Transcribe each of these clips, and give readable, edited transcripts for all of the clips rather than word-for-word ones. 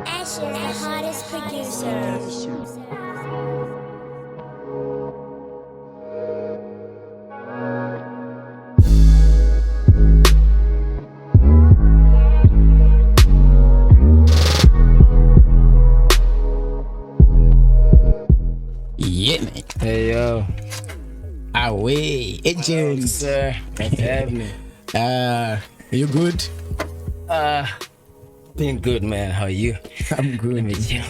Asher, the hottest producer. Yeah, man. Hey yo, Away, agents. sir, what's happening? You good? Been good, man. How are you? I'm good. Let me chill.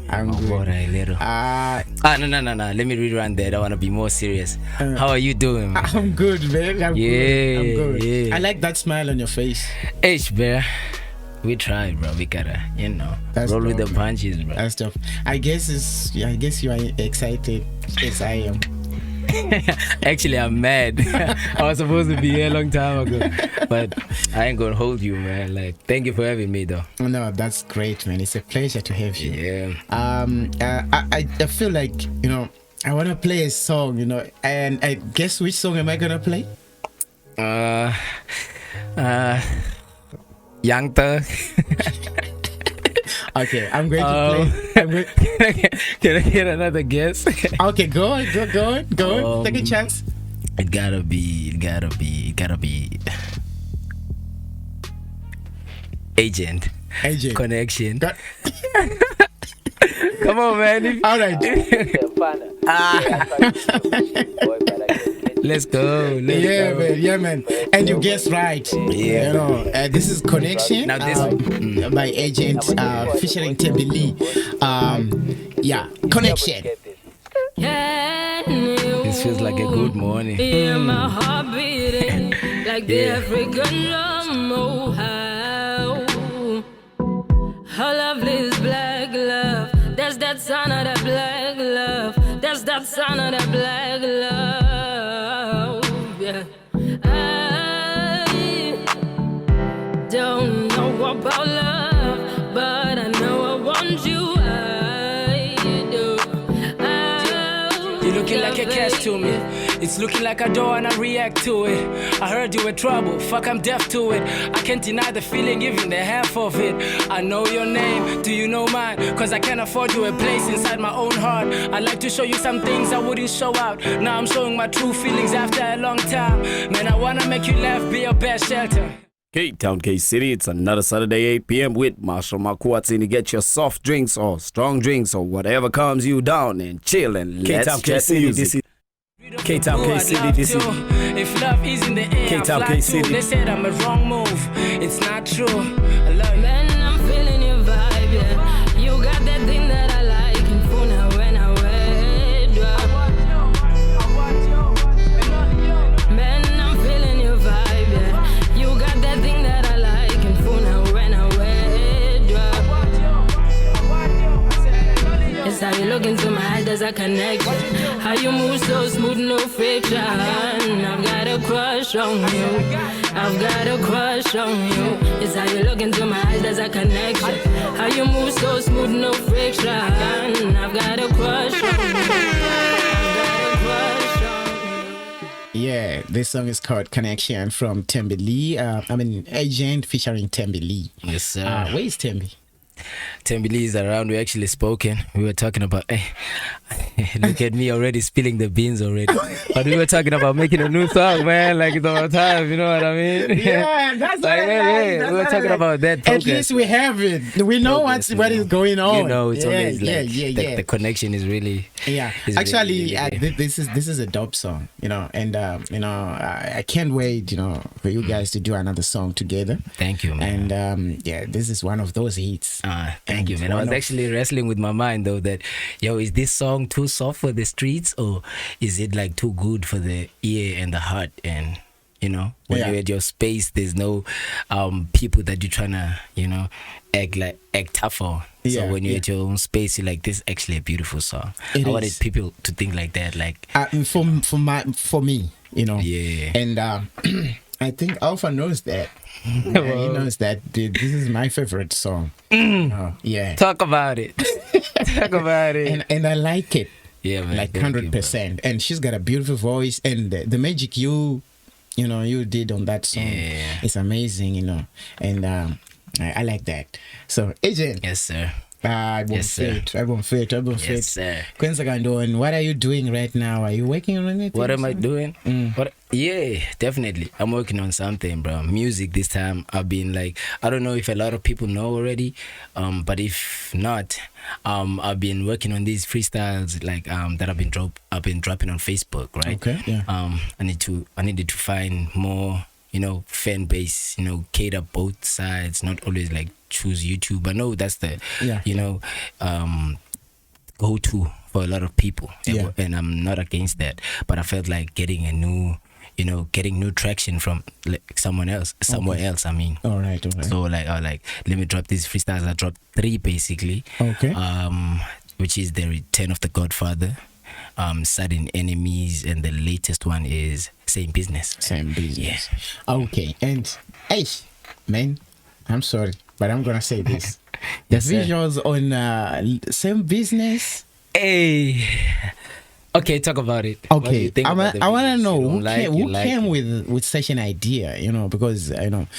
I'm Oh, good. boy, a little. No. Let me rerun that. I want to be more serious. How are you doing, man? I'm good, man. I'm Yeah, good. I'm good. yeah. I like that smile on your face. H, bear. We tried, bro. We gotta, That's roll with the dope, man. punches, bro. That stuff. I guess you are excited as I am. Actually, I'm mad. I was supposed to be here a long time ago, but I ain't gonna hold you, man. Like, thank you for having me, though. No, that's great, man. It's a pleasure to have you. Yeah. I feel like I want to play a song, and I guess which song am I gonna play? Young Thug. Okay, I'm going to play. Can I get another guess? Okay, go on. Take a chance. It gotta be Agent Connection. Come on, man. All right. Let's go. Yeah, man. And you guessed right. Yeah. This is Connection. Now this by Agent featuring Tembi Lee. Connection. This feels like a good morning. Hear my heart beating like the African drum. Oh, how lovely is black love. That's that sound of that black love. That's that sound of that black love. Yeah. I don't know about love, but I know I want you. I do. You're looking like a catch to me. It's looking like a door and I react to it. I heard you were trouble, fuck I'm deaf to it. I can't deny the feeling, even the half of it. I know your name, do you know mine? Cause I can't afford you a place inside my own heart. I'd like to show you some things I wouldn't show out. Now I'm showing my true feelings after a long time. Man, I wanna make you laugh, be your best shelter. K-Town, Kcity, it's another Saturday 8 p.m. with Marshall Makuwatsine. Get your soft drinks or strong drinks or whatever calms you down and chill and let's get music. K-Town, Kcity, this is if love is in the air, K-Town, Kcity. They said I'm a wrong move. It's not true. I love you. Man, I'm feeling your vibe, yeah. You got that thing that I like. And for now, when I wear drop. Man, I'm feeling your vibe, yeah. You got that thing that I like. And for now, when I wear drop. It's how you look into my eyes, there's a connection. How you move so smooth, no friction. I've got a crush on you. I've got a crush on you. It's how you look into my eyes, there's a connection. How you move so smooth, no friction. I've got a crush on you. I've got a crush on you. Yeah, this song is called Connection from Tembi Lee. Agent featuring Tembi Lee. Yes, sir. Where is Tembi? Tembi Lee is around. We actually spoken. We were talking about. Look at me already spilling the beans already. But we were talking about making a new song, man. Like it's all time. You know what I mean? Yeah, that's like, we were talking about that. At least we have it. We know what is going on. You know, it's always like yeah. The connection is really. Yeah, is actually, really good. this is a dope song. And I can't wait. For you guys to do another song together. Thank you, man. And this is one of those hits. Thank you, man. I was actually wrestling with my mind though that, is this song too soft for the streets or is it like too good for the ear and the heart? And when you're at your space, there's no people that you're trying to act tough on. So when you're at your own space, you're like, this is actually a beautiful song. I wanted people to think like that, like for me, Yeah. And I think Alpha knows that. He knows that this is my favorite song. Yeah. Talk about it. Talk about it. And I like it. Yeah, man. Like thank you, 100%. And she's got a beautiful voice, and the magic you did on that song is amazing, and I like that. So, Agent. Yes, sir. I won't fit. Yes, sir. Kwenza Kandoni, what are you doing right now? Are you working on anything? What am I doing? Yeah, definitely. I'm working on something, bro. Music this time. I've been like, I don't know if a lot of people know already, but if not, I've been working on these freestyles like that I've been dropping on Facebook, right? Okay. Yeah. I needed to find more, fan base, cater both sides, not always like choose YouTube. I know that's the go to for a lot of people, and I'm not against that, but I felt like getting new traction from like somewhere else. I mean, all right. So like let me drop these freestyles. I dropped 3 basically. Okay. Which is the Return of the Godfather, Sudden Enemies, and the latest one is Same Business. Yeah. Okay. And hey, man, I'm sorry, but I'm gonna say this. The Yes, visuals on Same Business. Hey. Okay, talk about it. What do you Okay, think about the I want to videos? know You don't who like came it? with such an idea, because I want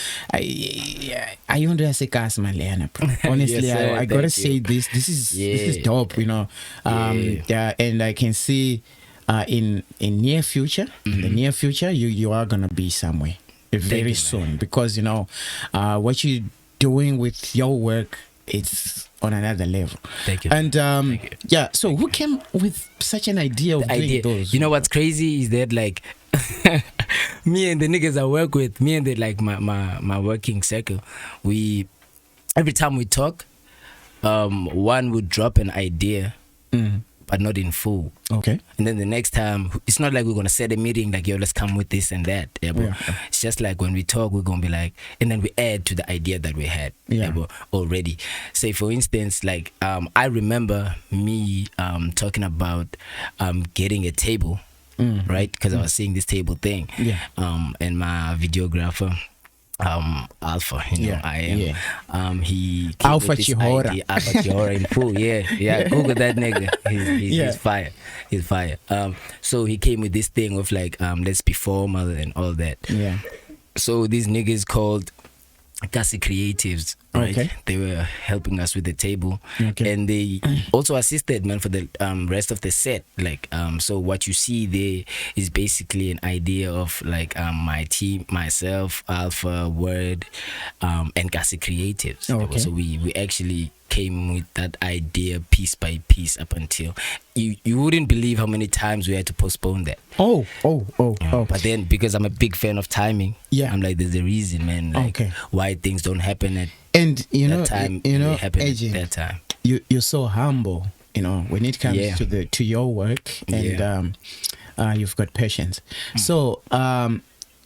to say Kasmaliana. Honestly, Yes, sir, I gotta thank say you. this is dope, Yeah, and I can see in near future, in the near future, you are gonna be somewhere very you, soon, because what you're doing with your work, it's on another level. Thank you. And Thank you. yeah, so who came with such an idea of doing those? You know what's crazy is that like me and the niggas I work with, me and the like my working circle, we every time we talk, one would drop an idea, but not in full. Okay. And then the next time, it's not like we're gonna set a meeting like, yo, let's come with this and that. Bro. Yeah. It's just like when we talk, we're gonna be like, and then we add to the idea that we had bro, already. Say for instance, like I remember me talking about getting a table, right? Because I was seeing this table thing. Yeah. And my videographer, Alpha, I am. He came Alpha with this Chihora. idea. Alpha Chihora in full, yeah. Google that nigga. He's fire. He's fire. So he came with this thing of like, let's be formal and all that. Yeah. So these niggas called Kcity Creatives, right? Okay. They were helping us with the table, Okay. and they also assisted, man, for the rest of the set. Like, so what you see there is basically an idea of like my team, myself, Alpha, Word, and Kcity Creatives. Okay. So we actually came with that idea piece by piece up until you wouldn't believe how many times we had to postpone that. Oh. But then because I'm a big fan of timing, I'm like, there's a reason, man, like why things don't happen at And that time. They happen Agent, at that time. you're so humble, when it comes to your work, and you've got patience. So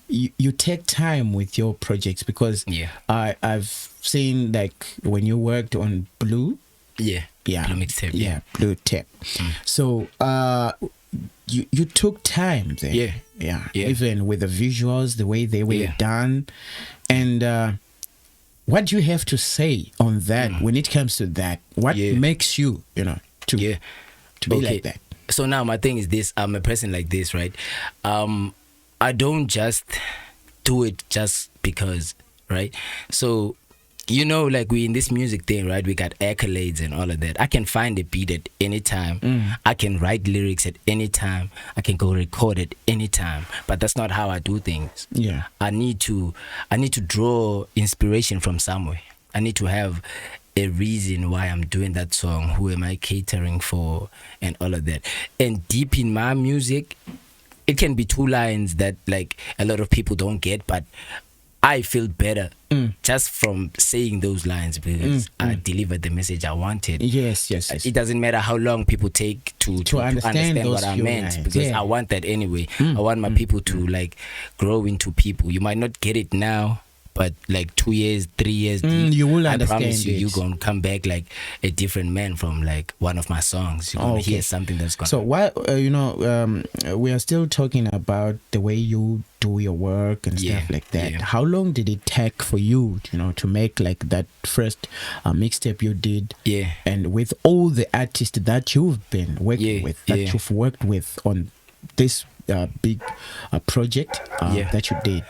you take time with your projects, because I've seen like when you worked on Blue Blue mixtape, Blue tape. So you took time there, even with the visuals, the way they were done, and what do you have to say on that when it comes to that? What makes you to be like that? So now my thing is this: I'm a person like this, right? I don't just do it just because, right? So like we in this music thing, right? We got accolades and all of that. I can find a beat at any time. I can write lyrics at any time. I can go record at any time. But that's not how I do things. Yeah. I need to draw inspiration from somewhere. I need to have a reason why I'm doing that song. Who am I catering for? And all of that. And deep in my music, it can be 2 lines that like a lot of people don't get, but I feel better just from saying those lines, because I delivered the message I wanted. Yes. It doesn't matter how long people take to understand what I meant, because I want that anyway. I want my people to like grow into people. You might not get it now, but like 2 years, 3 years deep, you will I understand promise you, it. you're gonna come back like a different man from like one of my songs. You're gonna hear something that's gonna. So why we are still talking about the way you do your work and stuff like that. How long did it take for you, to make like that first mixtape you did? Yeah. And with all the artists that you've been working with, that you've worked with on this big project that you did.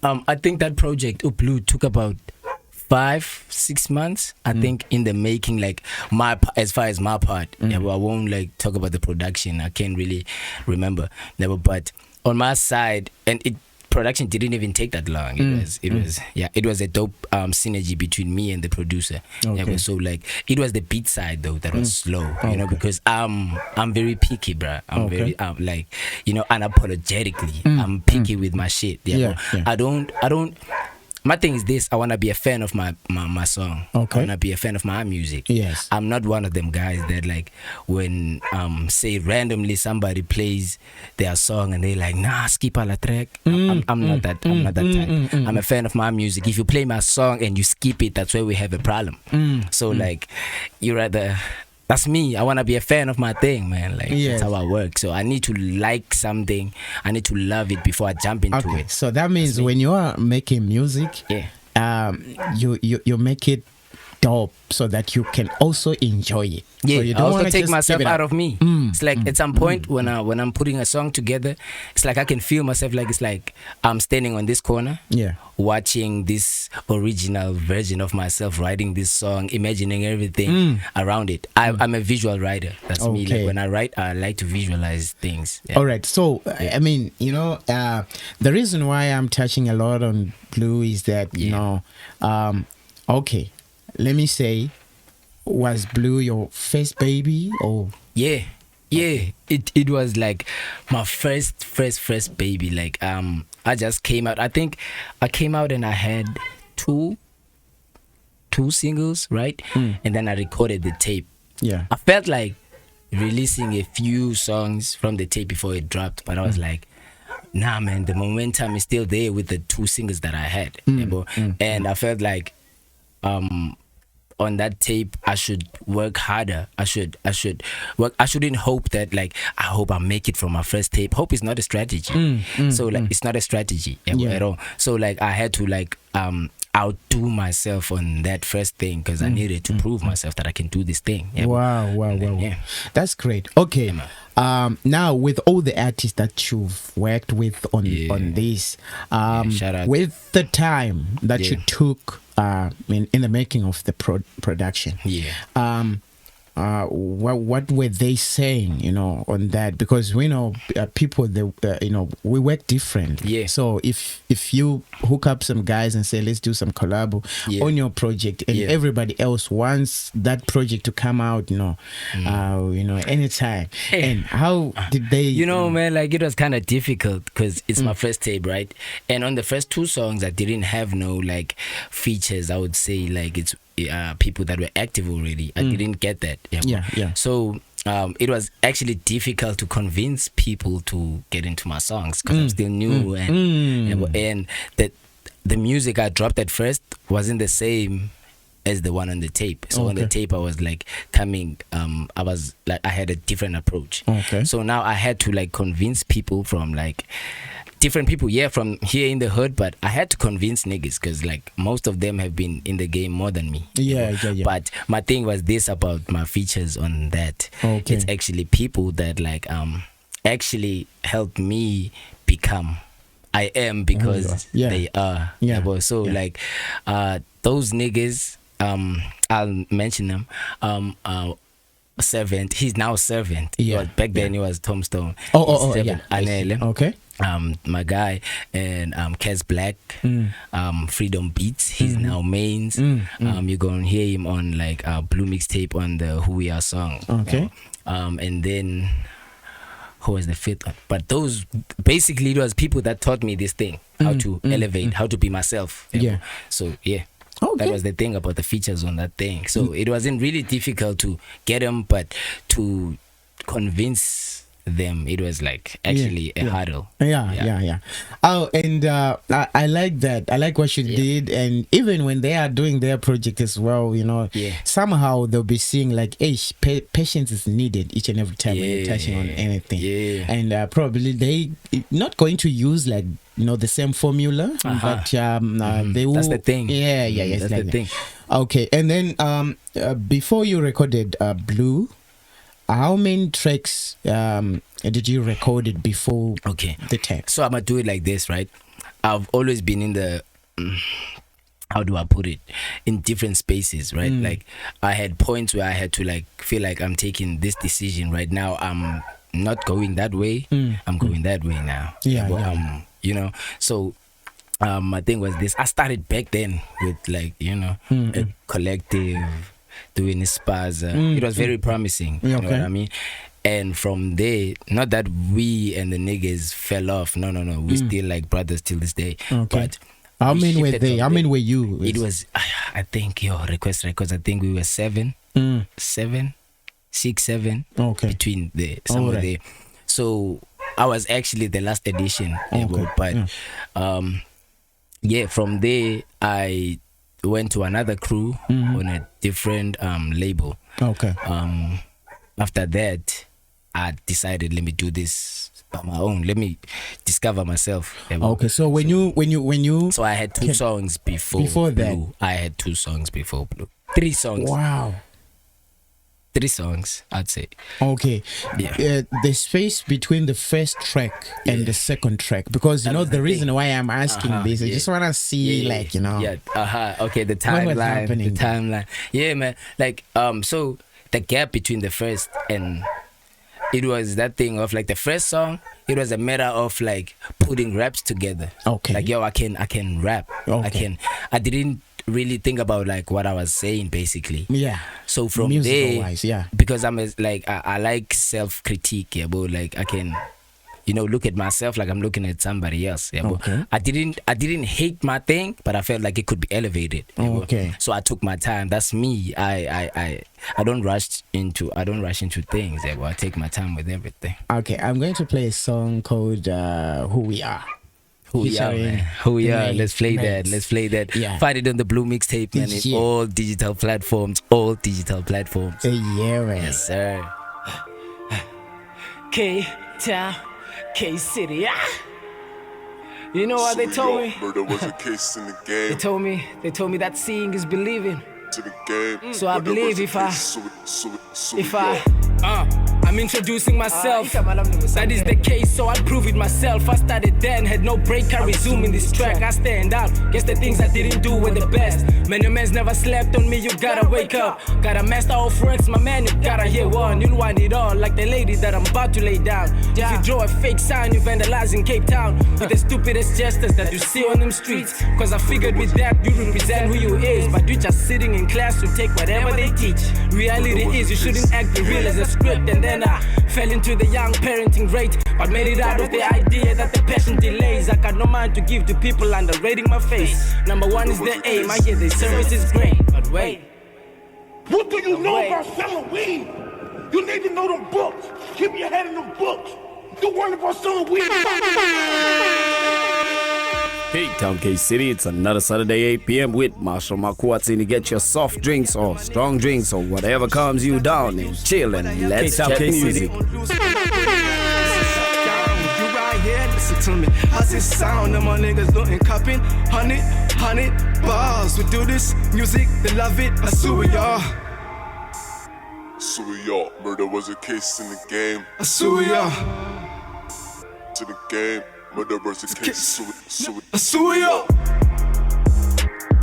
I think that project Blue took about 5-6 months. I think in the making, like as far as my part. I won't like talk about the production. I can't really remember. Never, but on my side, and production didn't even take that long. It was a dope synergy between me and the producer. So like it was the beat side though that was slow, because I'm very picky, bruh. I'm very like unapologetically I'm picky with my shit. I don't. My thing is this: I wanna be a fan of my song. I wanna be a fan of my music. Yes. I'm not one of them guys that like when say randomly somebody plays their song and they like skip all the track. I'm not that. I'm not that type. I'm a fan of my music. If you play my song and you skip it, that's where we have a problem. So like you rather. That's me. I want to be a fan of my thing, man. Like that's how I work. So I need to like something. I need to love it before I jump into it. So that means when you are making music, you make it dope so that you can also enjoy it. Yeah, so you I don't also take myself out of of me. It's like at some point when I'm putting a song together, it's like I can feel myself like it's like I'm standing on this corner, watching this original version of myself writing this song, imagining everything around it. I'm a visual writer. That's me. Like when I write, I like to visualize things. All right. So I mean, the reason why I'm touching a lot on Blue is that let me say, was Blue your first baby or? Yeah. It was like my first baby. Like I just came out. I think I came out and I had two singles, right? And then I recorded the tape. Yeah. I felt like releasing a few songs from the tape before it dropped, but I was like, nah, man, the momentum is still there with the 2 singles that I had. And I felt like on that tape I should work harder. I should work. I shouldn't hope that like I hope I make it from my first tape. Hope is not a strategy. So like it's not a strategy at all. So like I had to like outdo myself on that first thing because I needed to prove myself that I can do this thing. Wow. That's great. Okay. Now with all the artists that you've worked with on this, shout out. with the time that you took in the making of the production, what were they saying, on that? Because we know people, we work different. So if you hook up some guys and say let's do some collab on your project, and everybody else wants that project to come out, anytime. And how did they? Man, like it was kind of difficult because it's my first tape, right? And on the first 2 songs, I didn't have no like features. I would say like it's people that were active already. I didn't get that. So it was actually difficult to convince people to get into my songs because I'm still new and that the music I dropped at first wasn't the same as the one on the tape. So on the tape I was like coming I had a different approach. So now I had to like convince people from like different people from here in the hood, but I had to convince niggas because like most of them have been in the game more than me. But my thing was this about my features on that. It's actually people that like actually helped me become I am because they are. So like those niggas, I'll mention them. Servant, he's now Servant. Back then he was Tombstone. Anele. My guy and Kes Black, Freedom Beats. He's now Mains. You're gonna hear him on like Blue mixtape on the Who We Are song. And then who was the 5th one? But those basically it was people that taught me this thing, how to elevate, how to be myself. So that was the thing about the features on that thing. So it wasn't really difficult to get them, but to convince them. It was like actually a hurdle. Yeah. Oh, and I like that. I like what you did. And even when they are doing their project as well, you know, somehow they'll be seeing like, hey, patience is needed each and every time when you're touching on anything. And probably they not going to use like, you know, the same formula, but they will. That's the thing. That's the thing. Okay, and then before you recorded Blue, how many tracks did you record it before the text? So I'm gonna do it like this, right? I've always been in the how do I put it, in different spaces, right? Like I had points where I had to like feel like I'm taking this decision right now. I'm not going that way. I'm going that way now. You know, so my thing was this. I started back then with like, you know, a collective, doing spas. It was very promising. You know what I mean? And from there, not that we and the niggas fell off. No. We still like brothers till this day. But how many were they? How many were you? It was, I think, Request Records, I think we were 7, 6, 7 between the somewhere there. So I was actually the last edition, but from there I went to another crew on a different label. After that, I decided, let me do this by my own. Let me discover myself. So when you so I had 2 songs before that. Blue. I had 2 songs before Blue. 3 songs. Wow. 3 songs, I'd say. The space between the first track and the second track, because you know the reason why I'm asking this, I just want to see like, you know, the timeline. Yeah, man. Like so the gap between the first and it was that thing of like the first song, it was a matter of like putting raps together. Like, yo, I can rap. I didn't really think about like what I was saying basically. So from there, because I'm I like self-critique, but like I can, you know, look at myself like I'm looking at somebody else. I didn't hate my thing, but I felt like it could be elevated. So I took my time. That's me. I don't rush into things. I take my time with everything. I'm going to play a song called Who We Are. Who we are, man. Who we are. Let's play that. Find it on the Blue mixtape, man. In all digital platforms. Yes, sir. K-Town, Kcity. You know what they told me? Murder was a case in the game. They told me that seeing is believing. To the game. So I believe I'm introducing myself. That is the case, so I'll prove it myself. I started then, had no break, I resume in this track. I stand out, guess the things I didn't do were the best. Many men's never slept on me, you gotta wake up. Gotta master all works, my man, you gotta hear one. You'll want it all, like the lady that I'm about to lay down. If you draw a fake sign, you vandalize in Cape Town. With the stupidest gestures that you see on them streets. Cause I figured with that, you represent who you is. But you just sitting in class to take whatever they teach. Reality is, you shouldn't act the real as a script. And then I fell into the young parenting rate, but made it out of the idea that the passion delays. I got no mind to give to people underrating my face. Number 1 is the aim. I hear the service is great, but wait. What do you know about selling weed? You need to know them books. Keep your head in them books. You worry about selling weed. K-Town, Kcity, it's another Saturday 8 p.m. with Marshall Makuwatsine to get your soft drinks or strong drinks or whatever calms you down and chill and let's chat music. Listen to me, how's it sound? Them my niggas looking cupping, 100 bars. We do this music, they love it. I sue y'all. Sue y'all. Murder was a case in the game. I sue y'all. To the game. Murder was a case. I sue y'all.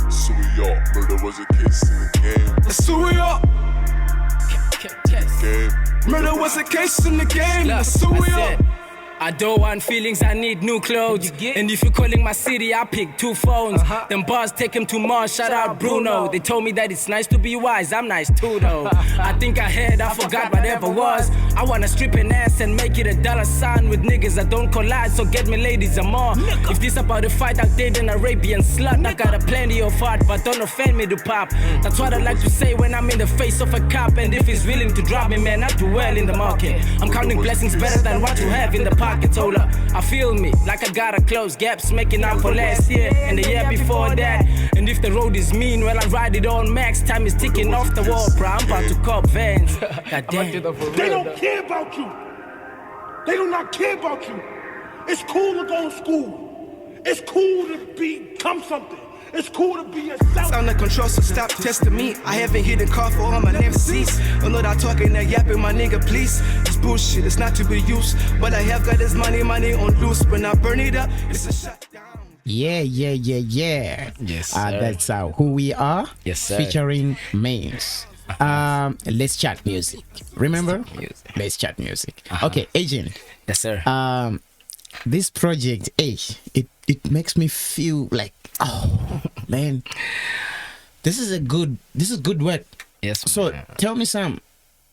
Sue y'all. Murder was a case in the game. I sue y'all. Game. Murder was a case in the game. I sue y'all. I don't want feelings, I need new clothes. And if you're calling my city, I pick 2 phones. Them bars take him to Mars, shout out Bruno. They told me that it's nice to be wise, I'm nice too though. I think I forgot whatever was. I wanna strip an ass and make it a $sign with niggas that don't collide, so get me ladies and more. If this about a fight, I'll date an Arabian slut. I got a plenty of art, but don't offend me to pop. That's what I like to say when I'm in the face of a cop. And if he's willing to drop me, man, I do well in the market. I'm counting blessings better than what you have in the pocket. Hold up, I feel me like I gotta close gaps, making up for last year and the year before that. And if the road is mean, well, I ride it on max. Time is ticking off the wall, bro. I'm about to cop Vans. God damn. They don't care about you. They do not care about you. It's cool to go to school. It's cool to become something. It's cool to be yourself. Under control, so stop testing me. I haven't hit a car for all my never cease. I'm not talking that yapping, my nigga, please. It's bullshit, it's not to be used. But I have got this money on loose. When I burn it up, it's a shutdown. Yeah. Yes, sir. That's Who We Are. Yes, sir. Featuring Mains. Let's chat music. Remember? Let's chat music. Okay, Agent. Yes, sir. This project, it makes me feel like, oh man, this is good work. Yes. So tell me some.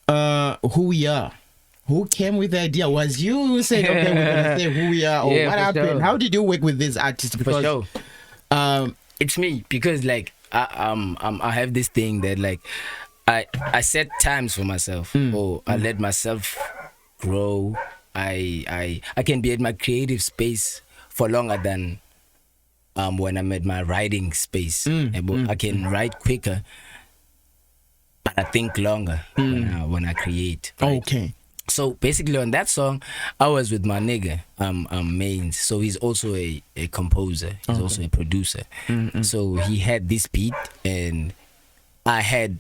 Who We Are. Who came with the idea? Was you who said, okay, we're gonna say Who We Are, or what happened? Sure. How did you work with this artist? Because For sure. It's me, because like I have this thing that like I set times for myself. I let myself grow. I can be at my creative space for longer than when I'm at my writing space. I can write quicker, but I think longer when I create. Right? Okay. So basically on that song, I was with my nigga, Mains. So he's also a composer. He's also a producer. So he had this beat and I had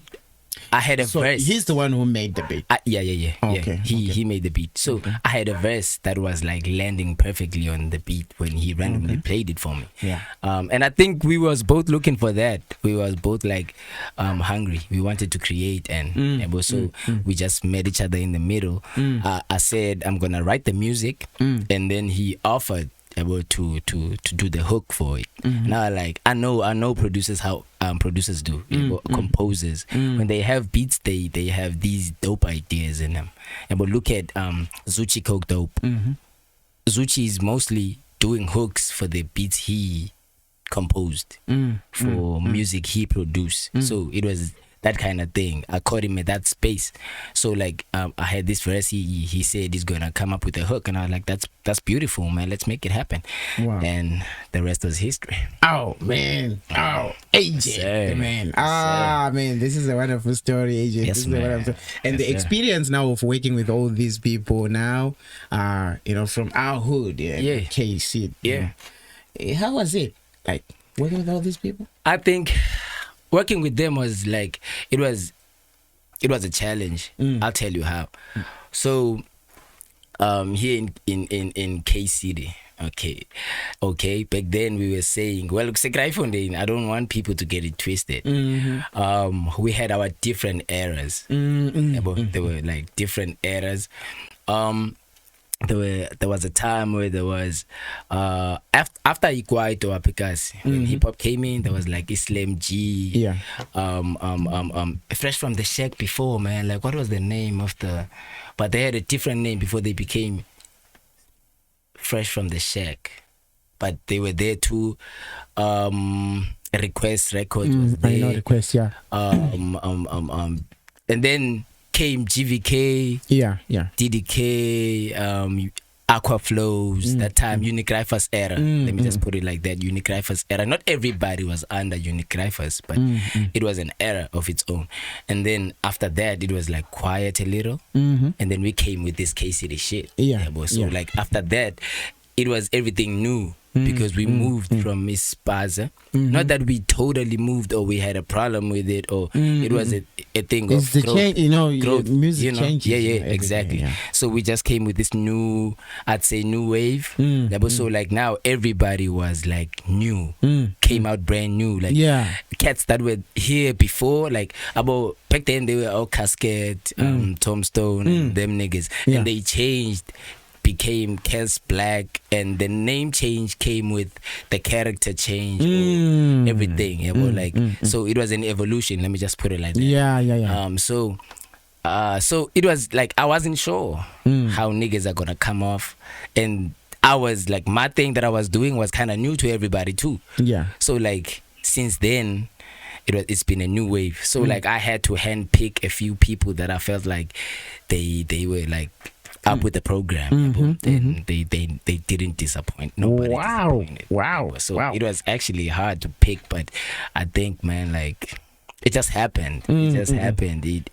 a verse. He's the one who made the beat. Yeah. Okay. He made the beat. So I had a verse that was like landing perfectly on the beat when he randomly played it for me. Yeah. And I think we was both looking for that. We was both like hungry. We wanted to create and we just met each other in the middle. I said I'm gonna write the music, and then he offered to do the hook for it. Now I know producers how producers do. Composers when they have beats, they have these dope ideas in them. But look at Zuchi Coke Dope. Zuchi is mostly doing hooks for the beats he composed, for music he produced. So it was that kind of thing. I caught him in that space. So like I had this verse, he said he's gonna come up with a hook, and I was like, that's beautiful, man, let's make it happen. Wow. And the rest was history. Oh man. AJ, man. Man, this is a wonderful story, AJ. Yes, man. And the experience now of working with all these people now, from our hood, Kcity. Yeah. How was it like working with all these people? I think working with them was like it was a challenge. I'll tell you how. So here in Kcity, okay, back then we were saying, well, Kraaifontein, I don't want people to get it twisted. We had our different eras. There were like different eras. There was a time where there was after Ikwaito Apikas, when hip hop came in, there was like Islam G, Fresh from the Shack before, man. Like, what was the name of the? But they had a different name before they became Fresh from the Shack. But they were there too. Request Records was there. I know Request, yeah. And then came GVK, DDK, Aqua Flows, that time Unicrifers era. Let me just put it like that, Unicrifers era. Not everybody was under Unicrifers, but it was an era of its own. And then after that, it was like quiet a little. And then we came with this Kcity shit. Like after that, it was everything new. Because we moved from Miss Spaza. Not that we totally moved or we had a problem with it, or it was a thing it's of the growth. growth, music changes. Yeah, exactly. Yeah. So we just came with this new, I'd say new wave. So like now everybody was like new, came out brand new. Like cats that were here before, like about back then they were all Casket, Tombstone, and them niggas, and they changed became Kes Black, and the name change came with the character change, everything. Yeah, so it was an evolution. Let me just put it like that. Yeah. So it was like I wasn't sure how niggas are gonna come off, and I was like, my thing that I was doing was kind of new to everybody too. Yeah. So like since then, it's been a new wave. So like I had to handpick a few people that I felt like they were like up with the program. They didn't disappoint. Nobody disappointed. Wow. So it was actually hard to pick, but I think, man, like it just happened. It just happened. It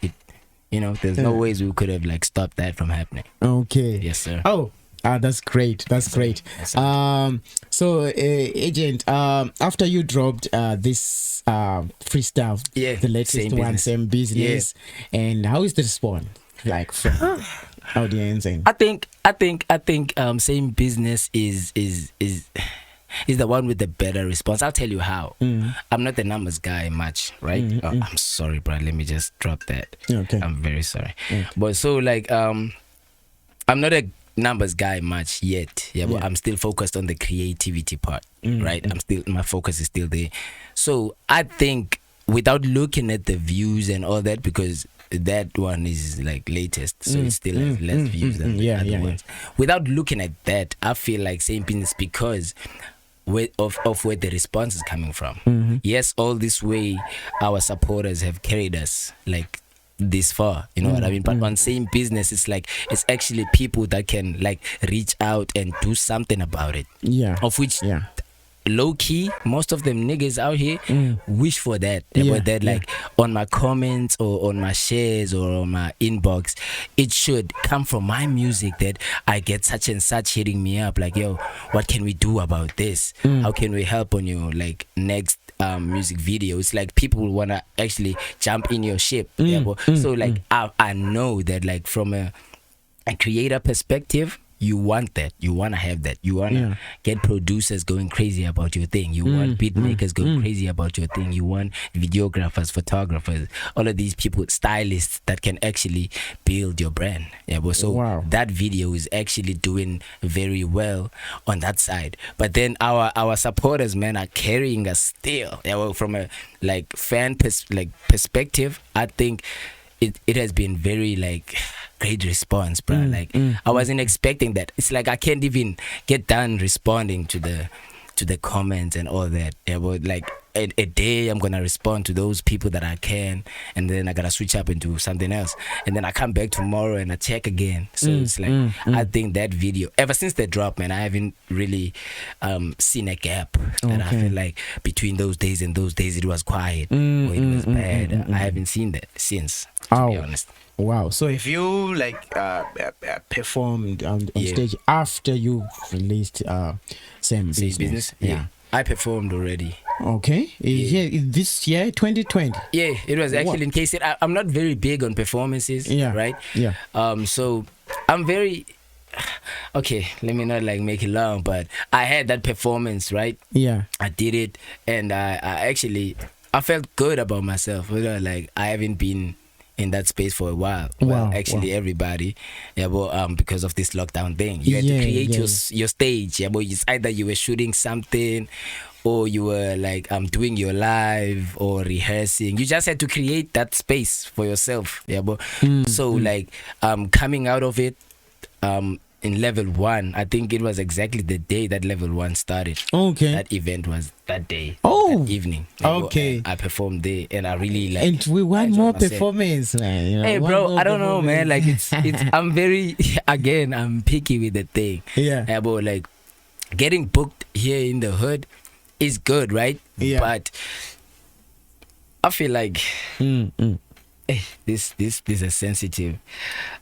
there's no ways we could have like stopped that from happening. Okay. Yes, sir. Oh, that's great. That's great. So, Agent, after you dropped this freestyle, the latest one, Same Business, and how is the response like from audience? And I think Same Business is the one with the better response. I'll tell you how. I'm not the numbers guy much, right? I'm sorry, bro. Let me just drop that. Okay. I'm very sorry. But so like I'm not a numbers guy much yet. But I'm still focused on the creativity part, right? My focus is still there. So I think without looking at the views and all that, because that one is like latest, so it still has less views than the other ones. Without looking at that, I feel like Same Business because of where the response is coming from. Yes, all this way our supporters have carried us like this far, you know what I mean? But on Same Business, it's like it's actually people that can like reach out and do something about it. Of which low key, most of them niggas out here wish for that. But that like on my comments or on my shares or on my inbox, it should come from my music that I get such and such hitting me up like, yo, what can we do about this? How can we help on your like next music video? It's like people want to actually jump in your ship. So like I know that like from a creator perspective, you want that. You want to have that. You want to get producers going crazy about your thing. You want beat makers going crazy about your thing. You want videographers, photographers, all of these people, stylists that can actually build your brand. So that video is actually doing very well on that side. But then our supporters, man, are carrying us still. From a like fan perspective, I think it has been very like great response, bro. I wasn't expecting that. It's like I can't even get done responding to the comments and all that. But like a day I'm gonna respond to those people that I can, and then I gotta switch up and do something else, and then I come back tomorrow and I check again. So it's like I think that video, ever since the drop, man, I haven't really seen a gap. And I feel like between those days and those days it was quiet or it was bad. I haven't seen that since, to be honest. Wow. So if you like performed on stage after you released Same Business, I performed already. Okay. This year 2020. It was actually in Kcity. I'm not very big on performances, right? So I'm very okay, let me not like make it long, but I had that performance, right? I did it, and I felt good about myself. Like I haven't been in that space for a while. Everybody, because of this lockdown thing, you had to create your stage. It's either you were shooting something, or you were like doing your live or rehearsing. You just had to create that space for yourself. So like coming out of it, in level 1, I think it was exactly the day that level 1 started. That event was that day. That evening. I performed there, and I really like. And we want more performance, man. Hey, bro, I don't know, man. Like it's. I'm very I'm picky with the thing. But like getting booked here in the hood is good, right? But I feel like. This is a sensitive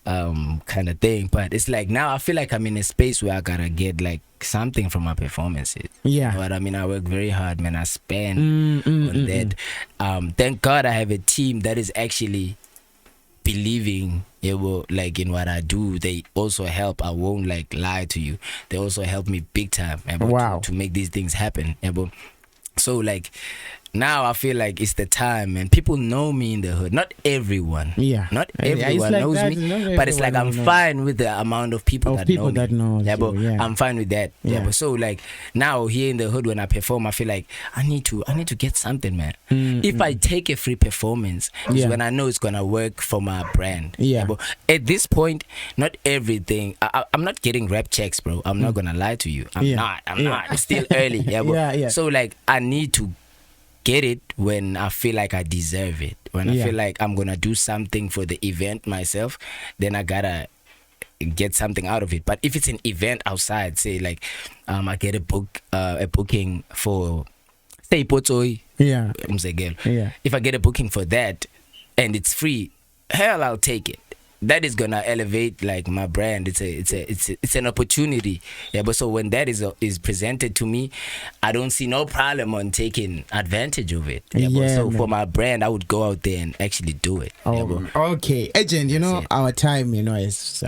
kind of thing, but it's like now I feel like I'm in a space where I gotta get like something from my performances. But I mean, I work very hard, man. I spend on that. Thank God I have a team that is actually believing like in what I do. They also help. I won't like lie to you. They also help me big time to make these things happen. So like now I feel like it's the time, and people know me in the hood. Not everyone. Yeah. Not everyone like knows that, me, but it's like I'm fine with the amount of people that know me. Yeah, but I'm fine with that. Yeah, but so like now here in the hood when I perform, I feel like I need to get something, man. If I take a free performance, it's when I know it's gonna work for my brand. Yeah, but at this point, not everything. I'm not getting rap checks, bro. I'm not gonna lie to you. I'm not. It's still early. Yeah, but so like I need to get it when I feel like I deserve it. When I feel like I'm gonna do something for the event myself, then I gotta get something out of it. But if it's an event outside, say like I get a booking for say Potoi, if I get a booking for that and it's free, hell, I'll take it. That is gonna elevate like my brand. It's an opportunity. Yeah, but so when that is presented to me, I don't see no problem on taking advantage of it. Yeah, but so for my brand, I would go out there and actually do it. Okay, Agent, our time, is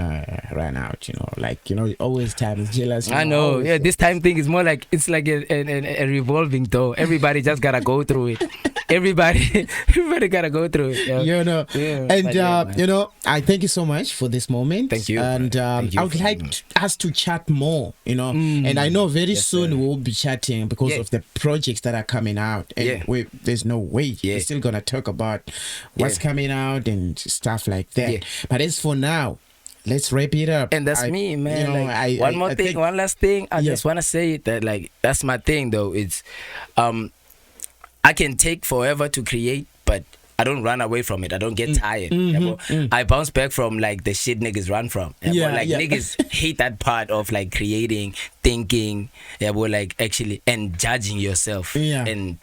ran out. Like always time is jealous. I know. Yeah, this time thing is more like it's like a revolving door. Everybody just gotta go through it. Everybody gotta go through it. And I thank you so much for this moment. Thank you. And I would like us to chat more, and I know very soon we'll be chatting because of the projects that are coming out. And there's no way. We're still going to talk about what's coming out and stuff like that. Yeah. But as for now, let's wrap it up. And that's me, man. One last thing. I just want to say that, like, that's my thing, though. It's, I can take forever to create, but I don't run away from it. I don't get tired. I bounce back from like the shit niggas run from. Niggas hate that part of like creating, thinking, like actually and judging yourself and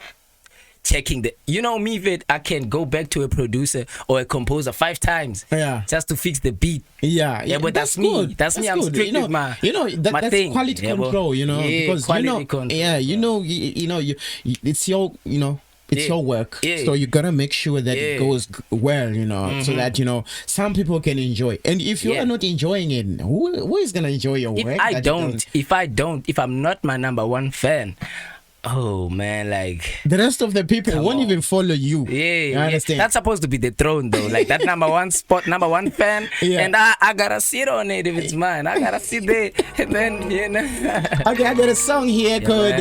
checking the. Me, Vid, I can go back to a producer or a composer 5 times just to fix the beat. But that's me. That's me. I'm strict with my that's thing. Quality control. Because control. It's your it's your work, so you gotta make sure that it goes well, so that some people can enjoy. And if you are not enjoying it, who is gonna enjoy your work? If I'm not my number one fan, oh man, like the rest of the people won't even follow you. You understand? That's supposed to be the throne, though. Like that number one fan, and I gotta sit on it if it's mine. I gotta sit there, and then Okay, I got a song here called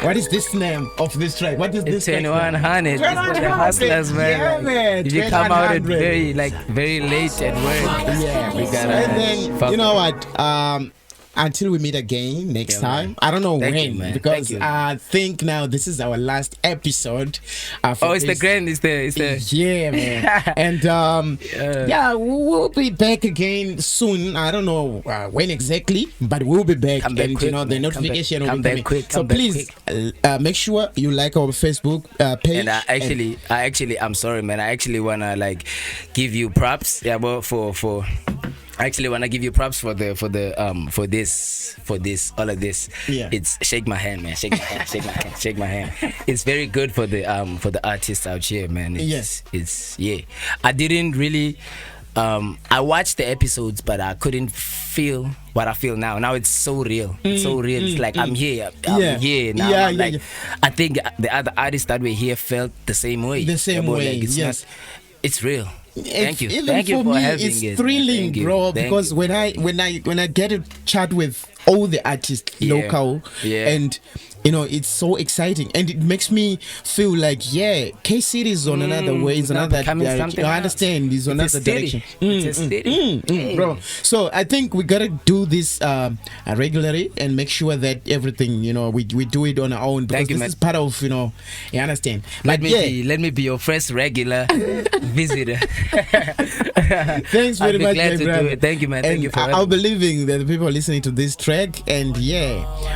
what is this name of this track? What is this? 2100. It's for the hustlers, man. Yeah, man. If you come out at very late at work, we gotta. And then you know what? Until we meet again next time. I don't know when, because I think now this is our last episode. It's the grand. It's the yeah, man. And we'll be back again soon. I don't know when exactly, but we'll be back. And the notification will be coming. Quick. So please make sure you like our Facebook page. And I actually, I'm sorry, man. I actually wanna like give you props. Yeah, but for. I actually want to give you props for this all of this. It's shake my hand, man. Shake my hand. It's very good for the artists out here, man. It's I didn't really I watched the episodes, but I couldn't feel what I feel now. Now it's so real. It's so real. It's like I'm here. I'm here now. I think the other artists that were here felt the same way. Like it's real. Thank you. Even for me, it's thrilling, bro. Because when I get to chat with all the artists local, and it's so exciting, and it makes me feel like Kcity is on another way, is another direction. I understand, is another direction. Bro. So I think we gotta do this regularly and make sure that everything we do it on our own, because this is part of you understand. Let me be your first regular visitor. Thanks very much, glad to do it. Thank you, man. Thank you for I'll be believing that the people are listening to this track, and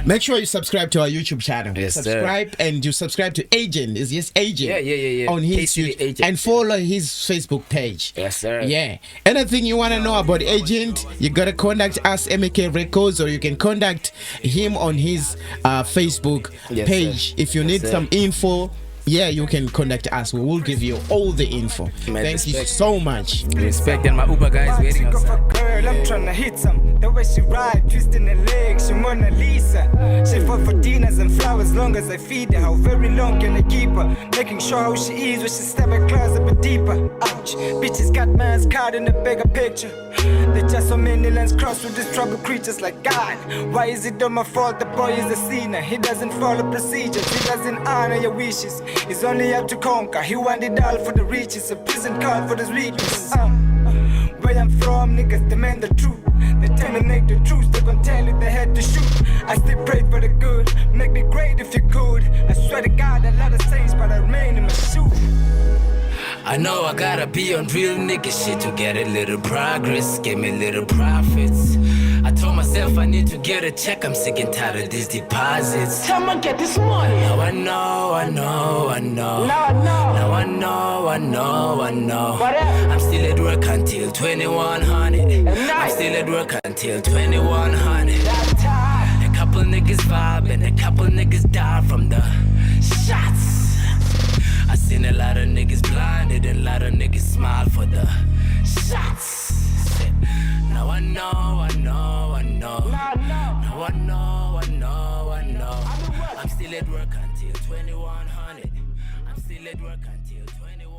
make sure you subscribe to our YouTube channel. Yes, subscribe, sir. And you subscribe to Agent. Is Agent? Yeah. On his Kcity YouTube, Agent. and follow his Facebook page. Yes, sir. Yeah. Anything you want to know about Agent, you gotta contact us, M.A.K Records, or you can contact him on his Facebook page. Sir. If you need some info, you can contact us. We will give you all the info. Thank you so much. Respect, and my Uber guys waiting outside. Girl, I'm trying to hit some. The way she ride, twisting her legs, she Mona Lisa. She fought for dinners and flowers long as I feed her. How very long can I keep her? Making sure how she is when she step her claws a bit deeper. Ouch, bitches got man's card in the bigger picture. There's just so many lines crossed with these troubled creatures like God. Why is it all my fault? The boy is a sinner. He doesn't follow procedures. He doesn't honor your wishes. He's only out to conquer. He wanted all for the riches. A prison card for his weakness. Where I'm from, niggas demand the truth. They terminate the truth. They gon' tell you they had to shoot. I still pray for the good. Make me great if you could. I swear to God, a lot of saints, but I remain in my shoes. I know I gotta be on real nigga shit to get a little progress, get me little profits. I told myself I need to get a check, I'm sick and tired of these deposits. Tell me get this money. Now I know. Now I know. Now I know. I'm still at work until 2100. I'm still at work until 2100. A couple niggas vibe and a couple niggas die from the shots. I seen a lot of niggas blinded and a lot of niggas smile for the shots. Now I know. Now I know. I'm still at work until 2100. I'm still at work until 2100.